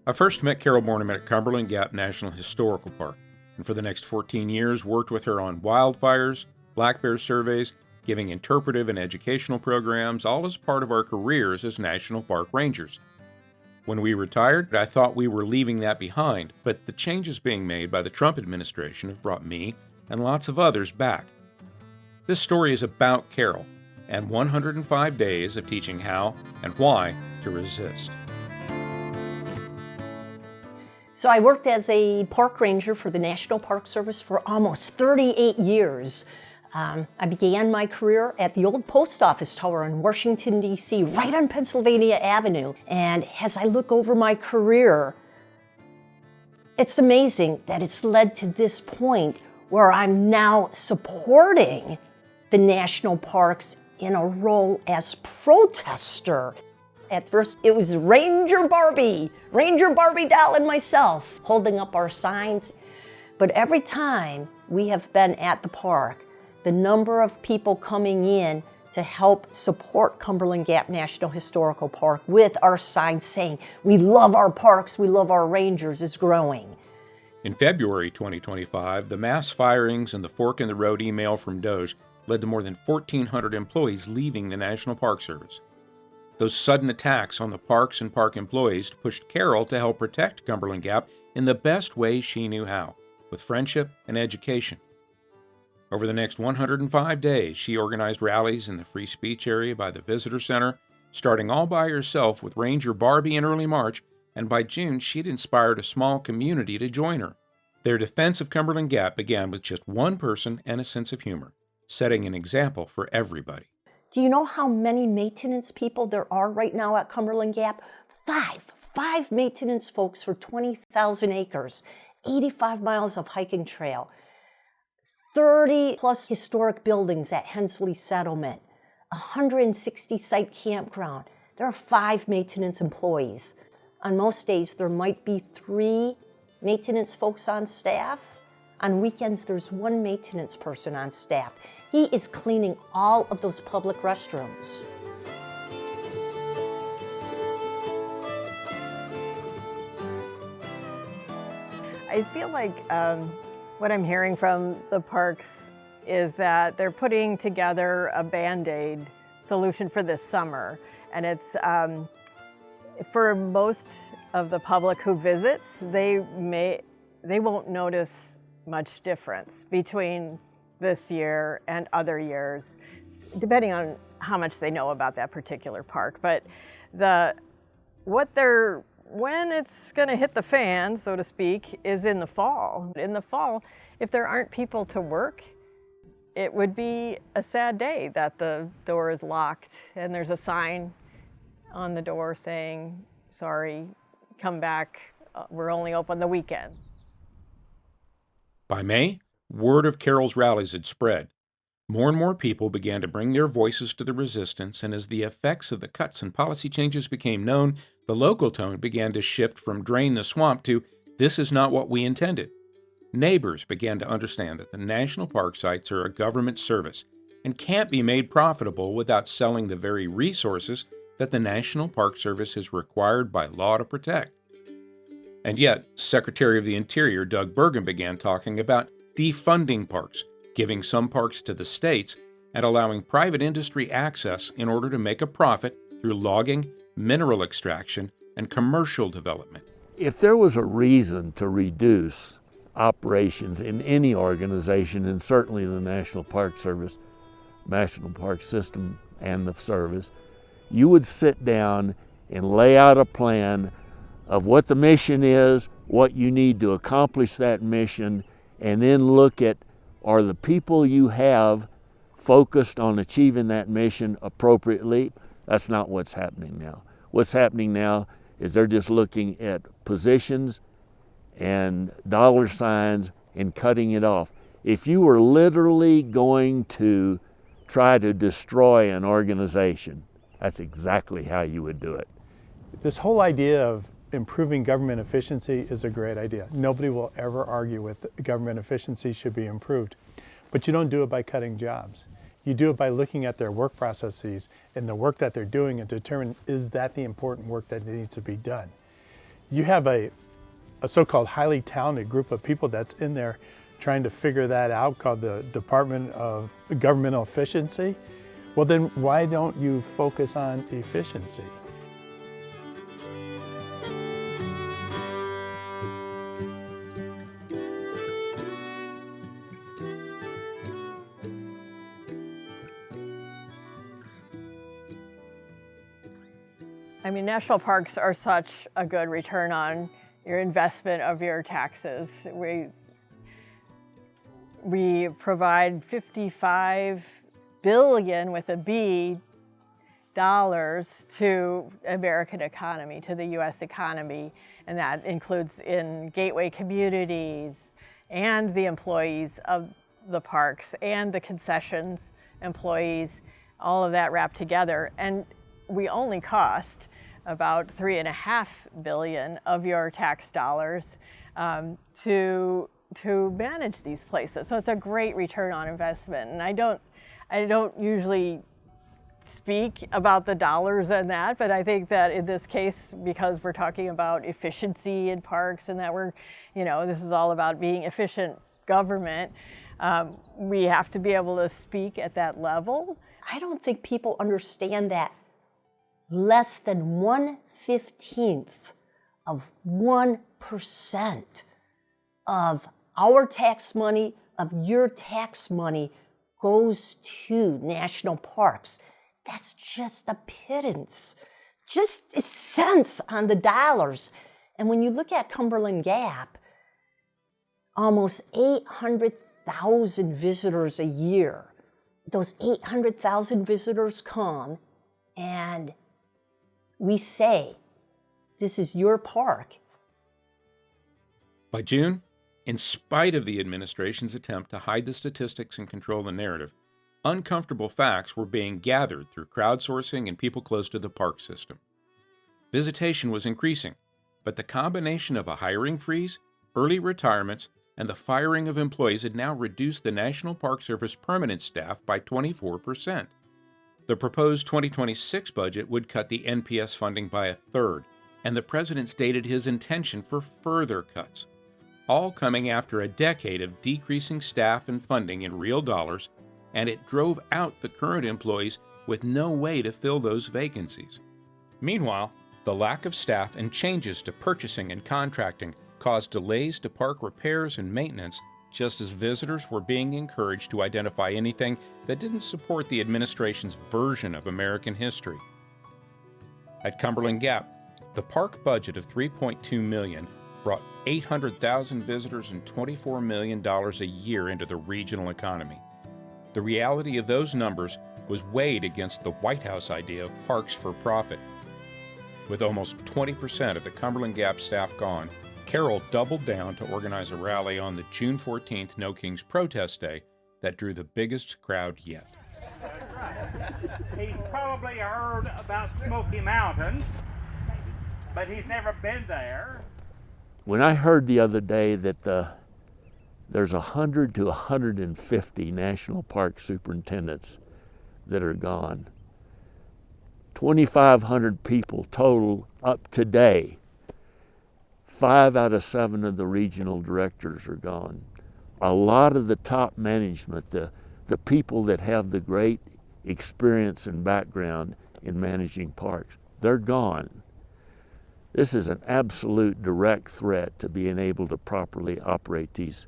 I first met Carol Borneman at Cumberland Gap National Historical Park, and for the next 14 years worked with her on wildfires, black bear surveys, giving interpretive and educational programs, all as part of our careers as National Park Rangers. When we retired, I thought we were leaving that behind, but the changes being made by the Trump administration have brought me and lots of others back. This story is about Carol and 105 days of teaching how and why to resist. So I worked as a park ranger for the National Park Service for almost 38 years. I began my career at the old post office tower in Washington, D.C., right on Pennsylvania Avenue. And as I look over my career, it's amazing that it's led to this point where I'm now supporting the national parks in a role as protester. At first, it was Ranger Barbie doll and myself holding up our signs. But every time we have been at the park, the number of people coming in to help support Cumberland Gap National Historical Park with our signs saying, "We love our parks, we love our rangers," is growing. In February 2025, the mass firings and the fork in the road email from DOJ led to more than 1,400 employees leaving the National Park Service. Those sudden attacks on the parks and park employees pushed Carol to help protect Cumberland Gap in the best way she knew how, with friendship and education. Over the next 105 days, she organized rallies in the free speech area by the Visitor Center, starting all by herself with Ranger Barbie in early March, and by June, she'd inspired a small community to join her. Their defense of Cumberland Gap began with just one person and a sense of humor, setting an example for everybody. Do you know how many maintenance people there are right now at Cumberland Gap? Five maintenance folks for 20,000 acres, 85 miles of hiking trail, 30 plus historic buildings at Hensley Settlement, 160 site campground. There are 5 maintenance employees. On most days, there might be 3 maintenance folks on staff. On weekends, there's 1 maintenance person on staff. He is cleaning all of those public restrooms. I feel like what I'm hearing from the parks is that they're putting together a Band-Aid solution for this summer. And it's, for most of the public who visits, they won't notice much difference between this year and other years, depending on how much they know about that particular park. But when it's going to hit the fan, so to speak, is in the fall. In the fall, if there aren't people to work, it would be a sad day that the door is locked and there's a sign on the door saying, "Sorry, come back, we're only open the weekend." By May, word of Carol's rallies had spread. More and more people began to bring their voices to the resistance, and as the effects of the cuts and policy changes became known, the local tone began to shift from "drain the swamp" to "this is not what we intended." Neighbors began to understand that the national park sites are a government service and can't be made profitable without selling the very resources that the National Park Service is required by law to protect. And yet, Secretary of the Interior Doug Burgum began talking about defunding parks, giving some parks to the states, and allowing private industry access in order to make a profit through logging, mineral extraction, and commercial development. If there was a reason to reduce operations in any organization, and certainly the National Park Service, National Park System, and the service, you would sit down and lay out a plan of what the mission is, what you need to accomplish that mission, and then look at, are the people you have focused on achieving that mission appropriately? That's not what's happening now. What's happening now is they're just looking at positions and dollar signs and cutting it off. If you were literally going to try to destroy an organization, that's exactly how you would do it. This whole idea of improving government efficiency is a great idea. Nobody will ever argue with government efficiency should be improved. But you don't do it by cutting jobs. You do it by looking at their work processes and the work that they're doing and determine, is that the important work that needs to be done? You have a so-called highly talented group of people that's in there trying to figure that out, called the Department of Governmental Efficiency. Well, then why don't you focus on efficiency? I mean, national parks are such a good return on your investment of your taxes. We provide 55 billion with a B dollars to American economy, to the U.S. economy, and that includes in gateway communities and the employees of the parks and the concessions employees, all of that wrapped together. And we only cost about $3.5 billion of your tax dollars to manage these places. So it's a great return on investment. And I don't usually speak about the dollars and that, but I think that in this case, because we're talking about efficiency in parks and that this is all about being efficient government, we have to be able to speak at that level. I don't think people understand that less than 1/15 of 1% of our tax money, of your tax money, goes to national parks. That's just a pittance, just a cents on the dollars. And when you look at Cumberland Gap, almost 800,000 visitors a year. Those 800,000 visitors come and we say, this is your park. By June, in spite of the administration's attempt to hide the statistics and control the narrative, uncomfortable facts were being gathered through crowdsourcing and people close to the park system. Visitation was increasing, but the combination of a hiring freeze, early retirements, and the firing of employees had now reduced the National Park Service permanent staff by 24%. The proposed 2026 budget would cut the NPS funding by 1/3, and the president stated his intention for further cuts, all coming after a decade of decreasing staff and funding in real dollars, and it drove out the current employees with no way to fill those vacancies. Meanwhile, the lack of staff and changes to purchasing and contracting caused delays to park repairs and maintenance, just as visitors were being encouraged to identify anything that didn't support the administration's version of American history. At Cumberland Gap, the park budget of $3.2 million brought 800,000 visitors and $24 million a year into the regional economy. The reality of those numbers was weighed against the White House idea of parks for profit. With almost 20% of the Cumberland Gap staff gone, Carol doubled down to organize a rally on the June 14th No Kings protest day that drew the biggest crowd yet. He's probably heard about Smoky Mountains, but he's never been there. When I heard the other day that there's 100 to 150 national park superintendents that are gone, 2,500 people total up today, 5 out of 7 of the regional directors are gone. A lot of the top management, the people that have the great experience and background in managing parks, they're gone. This is an absolute direct threat to being able to properly operate these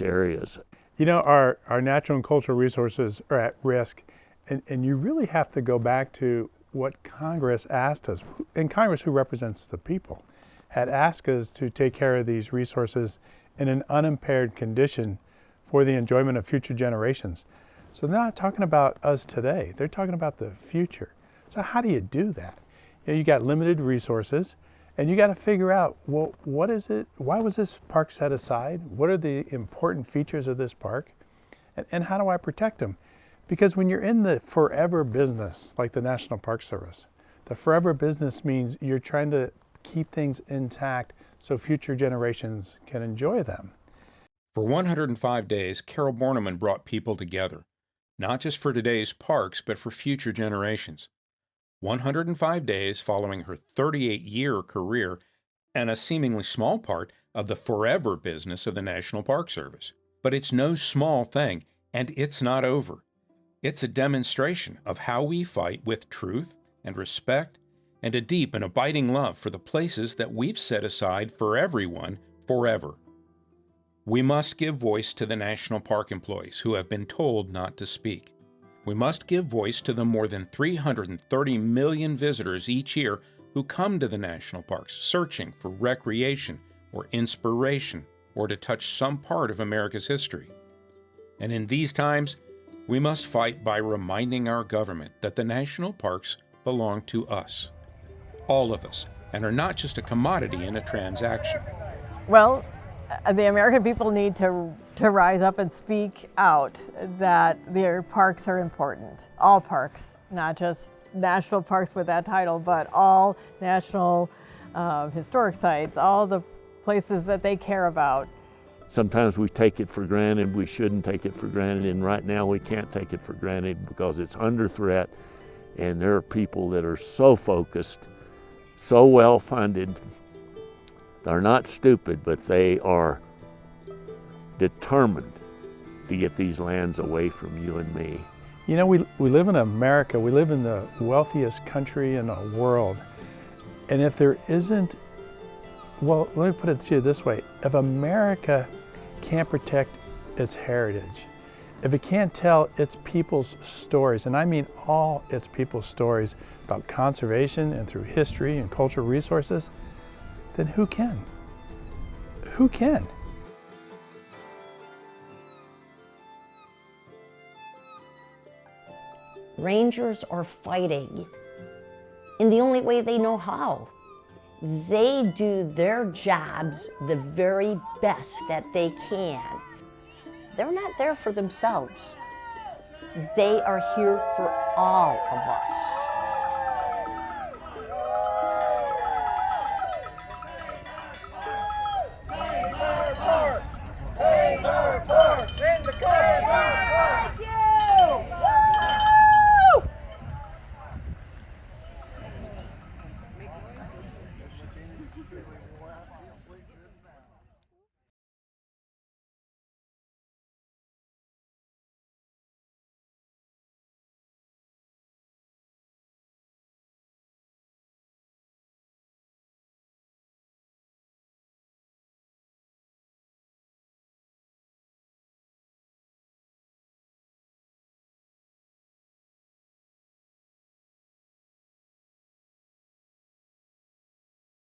areas. You know, our natural and cultural resources are at risk, and you really have to go back to what Congress asked us, and Congress, who represents the people, had asked us to take care of these resources in an unimpaired condition for the enjoyment of future generations. So they're not talking about us today, they're talking about the future. So how do you do that? You know, you got limited resources, and you got to figure out, well, what is it? Why was this park set aside? What are the important features of this park? And how do I protect them? Because when you're in the forever business, like the National Park Service, the forever business means you're trying to keep things intact so future generations can enjoy them. For 105 days, Carol Borneman brought people together, not just for today's parks, but for future generations. 105 days following her 38-year career and a seemingly small part of the forever business of the National Park Service. But it's no small thing, and it's not over. It's a demonstration of how we fight with truth and respect and a deep and abiding love for the places that we've set aside for everyone forever. We must give voice to the national park employees who have been told not to speak. We must give voice to the more than 330 million visitors each year who come to the national parks searching for recreation or inspiration or to touch some part of America's history. And in these times, we must fight by reminding our government that the national parks belong to us, all of us, and are not just a commodity in a transaction. Well, the American people need to rise up and speak out that their parks are important. All parks, not just national parks with that title, but all national historic sites, all the places that they care about. Sometimes we take it for granted. We shouldn't take it for granted, and right now we can't take it for granted because it's under threat, and there are people that are so focused, so well funded. They're not stupid, but they are determined to get these lands away from you and me. You know, we live in America. We live in the wealthiest country in the world. And if there isn't, well, let me put it to you this way. If America can't protect its heritage, if it can't tell its people's stories, and I mean all its people's stories about conservation and through history and cultural resources, then who can? Who can? Rangers are fighting in the only way they know how. They do their jobs the very best that they can. They're not there for themselves. They are here for all of us.